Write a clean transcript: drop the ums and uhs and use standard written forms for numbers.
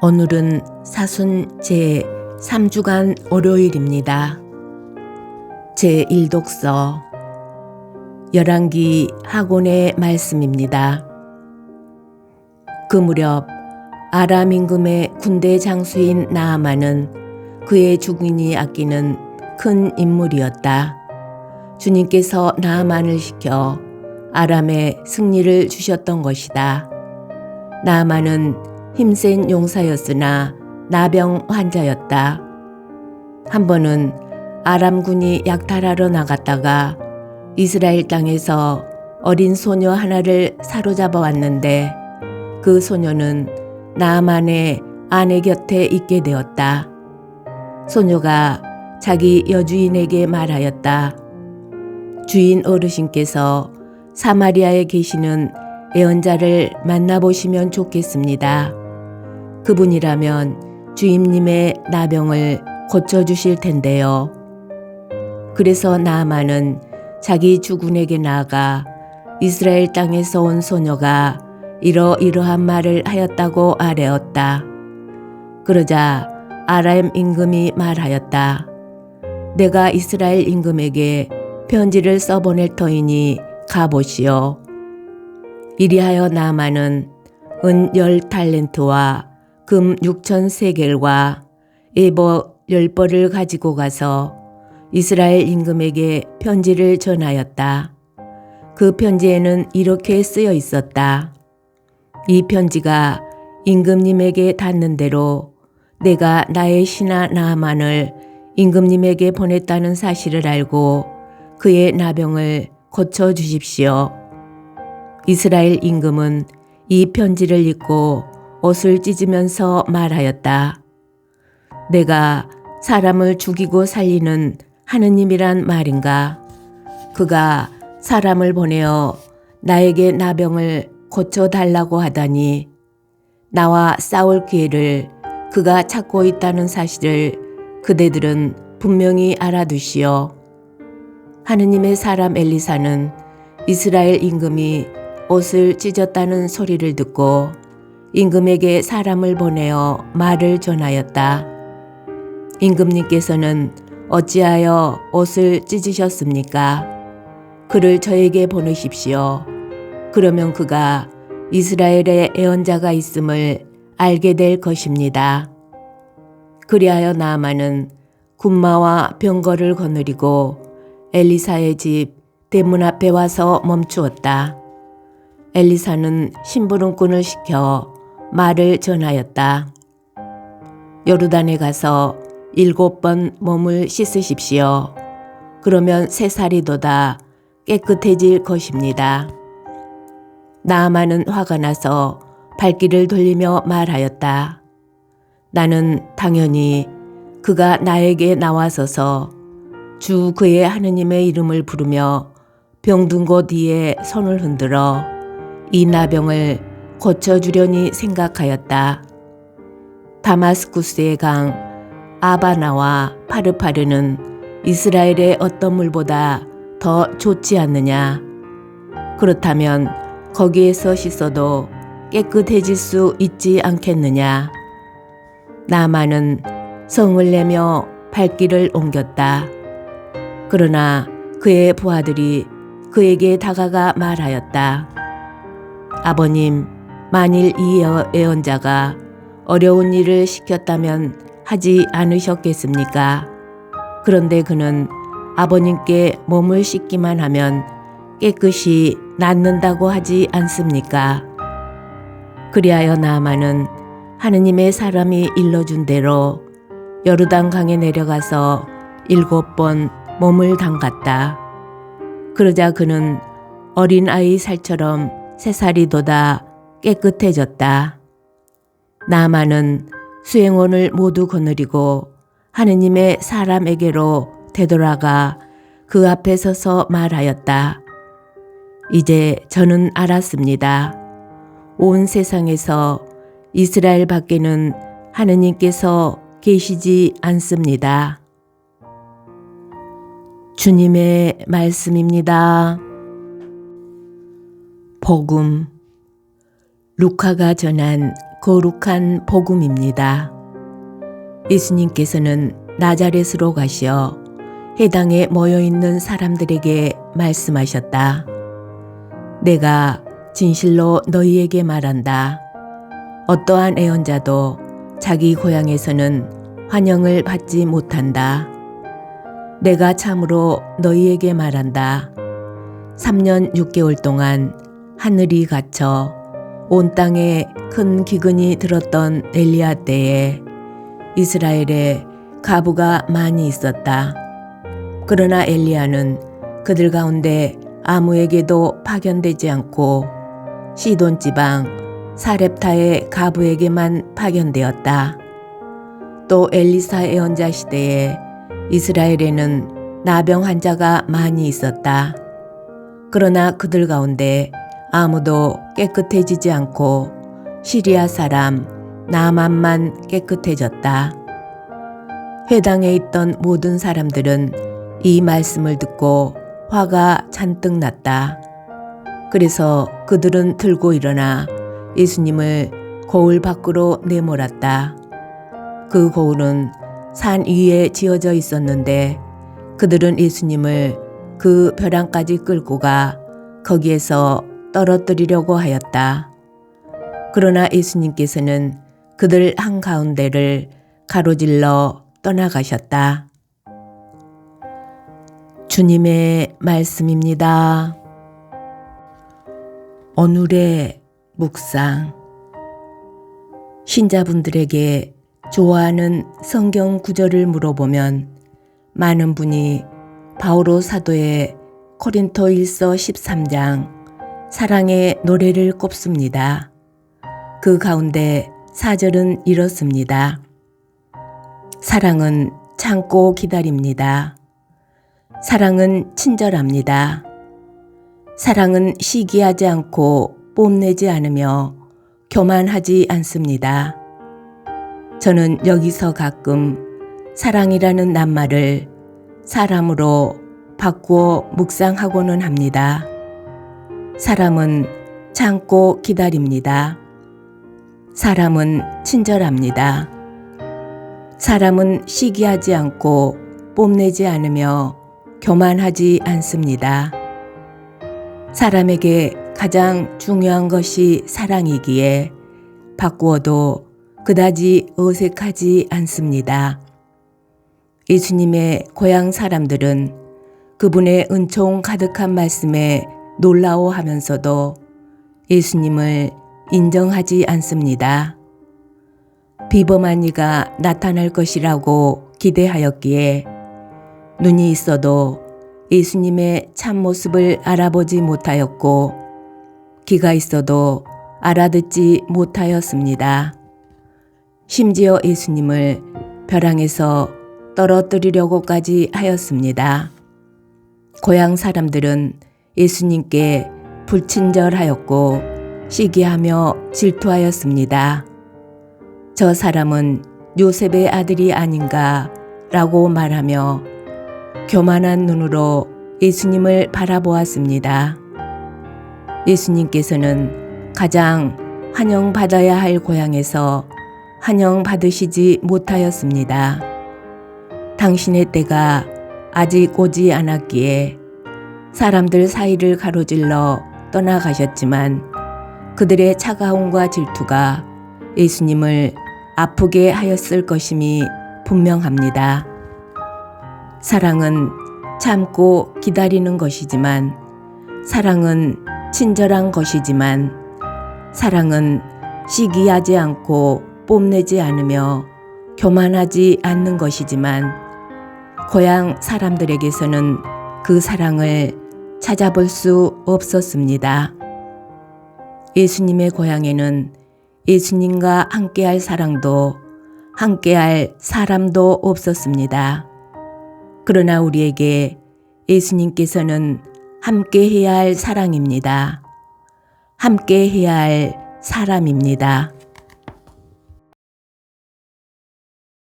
오늘은 사순 제3주간 월요일입니다. 제1독서 열왕기 하곤의 말씀입니다. 그 무렵 아람 임금의 군대 장수인 나아만은 그의 주군이 아끼는 큰 인물이었다. 주님께서 나아만을 시켜 아람에 승리를 주셨던 것이다. 나아만은 힘센 용사였으나 나병 환자였다. 한 번은 아람군이 약탈하러 나갔다가 이스라엘 땅에서 어린 소녀 하나를 사로잡아 왔는데 그 소녀는 나아만의 아내 곁에 있게 되었다. 소녀가 자기 여주인에게 말하였다. 주인 어르신께서 사마리아에 계시는 예언자를 만나보시면 좋겠습니다. 그분이라면 주임님의 나병을 고쳐주실 텐데요. 그래서 나아만은 자기 주군에게 나아가 이스라엘 땅에서 온 소녀가 이러이러한 말을 하였다고 아뢰었다. 그러자 아람 임금이 말하였다. 내가 이스라엘 임금에게 편지를 써보낼 터이니 가보시오. 이리하여 나아만은 은 10달란트와 금 6,000세겔과 에버 10벌을 가지고 가서 이스라엘 임금에게 편지를 전하였다. 그 편지에는 이렇게 쓰여 있었다. 이 편지가 임금님에게 닿는 대로 내가 나의 신하 나아만을 임금님에게 보냈다는 사실을 알고 그의 나병을 고쳐주십시오. 이스라엘 임금은 이 편지를 읽고 옷을 찢으면서 말하였다. 내가 사람을 죽이고 살리는 하느님이란 말인가? 그가 사람을 보내어 나에게 나병을 고쳐달라고 하다니 나와 싸울 기회를 그가 찾고 있다는 사실을 그대들은 분명히 알아두시오. 하느님의 사람 엘리사는 이스라엘 임금이 옷을 찢었다는 소리를 듣고 임금에게 사람을 보내어 말을 전하였다. 임금님께서는 어찌하여 옷을 찢으셨습니까? 그를 저에게 보내십시오. 그러면 그가 이스라엘에 예언자가 있음을 알게 될 것입니다. 그리하여 나아만은 군마와 병거를 거느리고 엘리사의 집 대문 앞에 와서 멈추었다. 엘리사는 심부름꾼을 시켜 말을 전하였다. 요르단에 가서 7번 몸을 씻으십시오. 그러면 새살이 돋아 깨끗해질 것입니다. 나아만은 화가 나서 발길을 돌리며 말하였다. 나는 당연히 그가 나에게 나와서서 주 그의 하느님의 이름을 부르며 병든 곳 위에 손을 흔들어 이 나병을 고쳐주려니 생각하였다. 다마스쿠스의 강 아바나와 파르파르는 이스라엘의 어떤 물보다 더 좋지 않느냐? 그렇다면 거기에서 씻어도 깨끗해질 수 있지 않겠느냐? 나아만은 성을 내며 발길을 옮겼다. 그러나 그의 부하들이 그에게 다가가 말하였다. 아버님, 만일 이 예언자가 어려운 일을 시켰다면 하지 않으셨겠습니까? 그런데 그는 아버님께 몸을 씻기만 하면 깨끗이 낫는다고 하지 않습니까? 그리하여 나아만은 하느님의 사람이 일러준 대로 요르단 강에 내려가서 7번 몸을 담갔다. 그러자 그는 어린아이 살처럼 새살이 돋아 깨끗해졌다. 나아만은 수행원을 모두 거느리고 하느님의 사람에게로 되돌아가 그 앞에 서서 말하였다. 이제 저는 알았습니다. 온 세상에서 이스라엘 밖에는 하느님께서 계시지 않습니다. 주님의 말씀입니다. 복음. 루카가 전한 거룩한 복음입니다. 예수님께서는 나자렛으로 가시어 회당에 모여있는 사람들에게 말씀하셨다. 내가 진실로 너희에게 말한다. 어떠한 애언자도 자기 고향에서는 환영을 받지 못한다. 내가 참으로 너희에게 말한다. 3년 6개월 동안 하늘이 갇혀 온 땅에 큰 기근이 들었던 엘리야 때에 이스라엘에 과부가 많이 있었다. 그러나 엘리야는 그들 가운데 아무에게도 파견되지 않고 시돈 지방 사렙타의 과부에게만 파견되었다. 또 엘리사 예언자 시대에 이스라엘에는 나병 환자가 많이 있었다. 그러나 그들 가운데 아무도 깨끗해지지 않고 시리아 사람 나만만 깨끗해졌다. 회당에 있던 모든 사람들은 이 말씀을 듣고 화가 잔뜩 났다. 그래서 그들은 들고 일어나 예수님을 거울 밖으로 내몰았다. 그 거울은 산 위에 지어져 있었는데 그들은 예수님을 그 벼랑까지 끌고 가 거기에서 떨어뜨리려고 하였다. 그러나 예수님께서는 그들 한가운데를 가로질러 떠나가셨다. 주님의 말씀입니다. 오늘의 묵상. 신자분들에게 좋아하는 성경 구절을 물어보면 많은 분이 바오로 사도의 고린토일서 13장 사랑의 노래를 꼽습니다. 그 가운데 4절은 이렇습니다. 사랑은 참고 기다립니다. 사랑은 친절합니다. 사랑은 시기하지 않고 뽐내지 않으며 교만하지 않습니다. 저는 여기서 가끔 사랑이라는 낱말을 사람으로 바꾸어 묵상하고는 합니다. 사람은 참고 기다립니다. 사람은 친절합니다. 사람은 시기하지 않고 뽐내지 않으며 교만하지 않습니다. 사람에게 가장 중요한 것이 사랑이기에 바꾸어도 그다지 어색하지 않습니다. 예수님의 고향 사람들은 그분의 은총 가득한 말씀에 놀라워하면서도 예수님을 인정하지 않습니다. 비범한 이가 나타날 것이라고 기대하였기에 눈이 있어도 예수님의 참모습을 알아보지 못하였고 귀가 있어도 알아듣지 못하였습니다. 심지어 예수님을 벼랑에서 떨어뜨리려고까지 하였습니다. 고향 사람들은 예수님께 불친절하였고 시기하며 질투하였습니다. 저 사람은 요셉의 아들이 아닌가 라고 말하며 교만한 눈으로 예수님을 바라보았습니다. 예수님께서는 가장 환영받아야 할 고향에서 환영받으시지 못하였습니다. 당신의 때가 아직 오지 않았기에 사람들 사이를 가로질러 떠나가셨지만 그들의 차가움과 질투가 예수님을 아프게 하였을 것임이 분명합니다. 사랑은 참고 기다리는 것이지만 사랑은 친절한 것이지만 사랑은 시기하지 않고 뽐내지 않으며 교만하지 않는 것이지만 고향 사람들에게서는 그 사랑을 찾아볼 수 없었습니다. 예수님의 고향에는 예수님과 함께할 사랑도 함께할 사람도 없었습니다. 그러나 우리에게 예수님께서는 함께해야 할 사랑입니다. 함께해야 할 사람입니다.